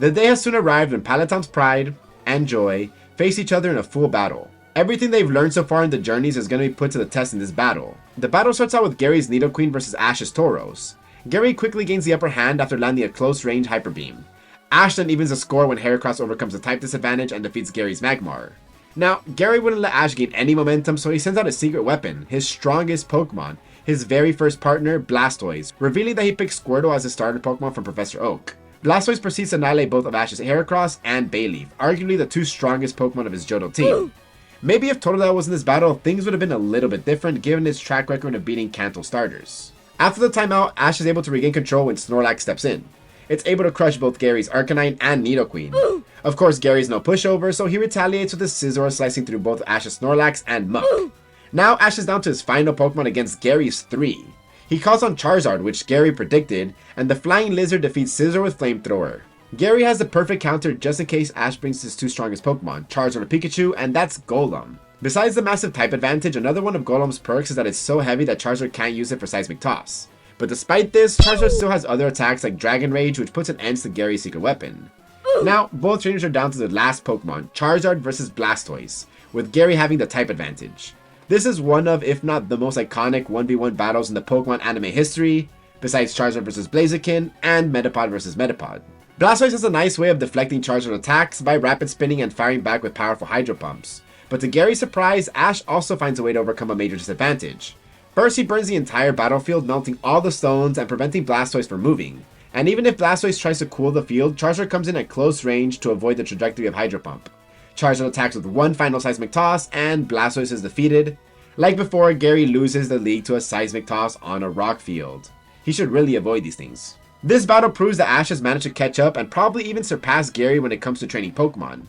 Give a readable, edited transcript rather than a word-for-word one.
The day has soon arrived when Palutena's pride and joy face each other in a full battle. Everything they've learned so far in the journeys is going to be put to the test in this battle. The battle starts out with Gary's Nidoqueen versus Ash's Tauros. Gary quickly gains the upper hand after landing a close-range Hyper Beam. Ash then evens the score when Heracross overcomes the type disadvantage and defeats Gary's Magmar. Now, Gary wouldn't let Ash gain any momentum, so he sends out his secret weapon, his strongest Pokemon, his very first partner, Blastoise, revealing that he picked Squirtle as his starter Pokemon from Professor Oak. Blastoise proceeds to annihilate both of Ash's Heracross and Bayleaf, arguably the two strongest Pokemon of his Johto team. Maybe if Totodile was in this battle, things would have been a little bit different given his track record of beating Kanto starters. After the timeout, Ash is able to regain control when Snorlax steps in. It's able to crush both Gary's Arcanine and Nidoqueen. Of course, Gary's no pushover, so he retaliates with his Scizor, slicing through both Ash's Snorlax and Muck. Now Ash is down to his final Pokemon against Gary's 3. He calls on Charizard, which Gary predicted, and the Flying Lizard defeats Scizor with Flamethrower. Gary has the perfect counter just in case Ash brings his two strongest Pokemon, Charizard or Pikachu, and that's Golem. Besides the massive type advantage, another one of Golem's perks is that it's so heavy that Charizard can't use it for Seismic Toss. But despite this, Charizard still has other attacks like Dragon Rage, which puts an end to Gary's secret weapon. Now, both trainers are down to the last Pokemon, Charizard versus Blastoise, with Gary having the type advantage. This is one of, if not the most iconic 1v1 battles in the Pokemon anime history, besides Charizard versus Blaziken and Metapod versus Metapod. Blastoise has a nice way of deflecting Charizard attacks by rapid spinning and firing back with powerful Hydro Pumps. But to Gary's surprise, Ash also finds a way to overcome a major disadvantage. First, he burns the entire battlefield, melting all the stones and preventing Blastoise from moving. And even if Blastoise tries to cool the field, Charizard comes in at close range to avoid the trajectory of Hydro Pump. Charizard attacks with one final Seismic Toss, and Blastoise is defeated. Like before, Gary loses the league to a Seismic Toss on a rock field. He should really avoid these things. This battle proves that Ash has managed to catch up and probably even surpass Gary when it comes to training Pokemon.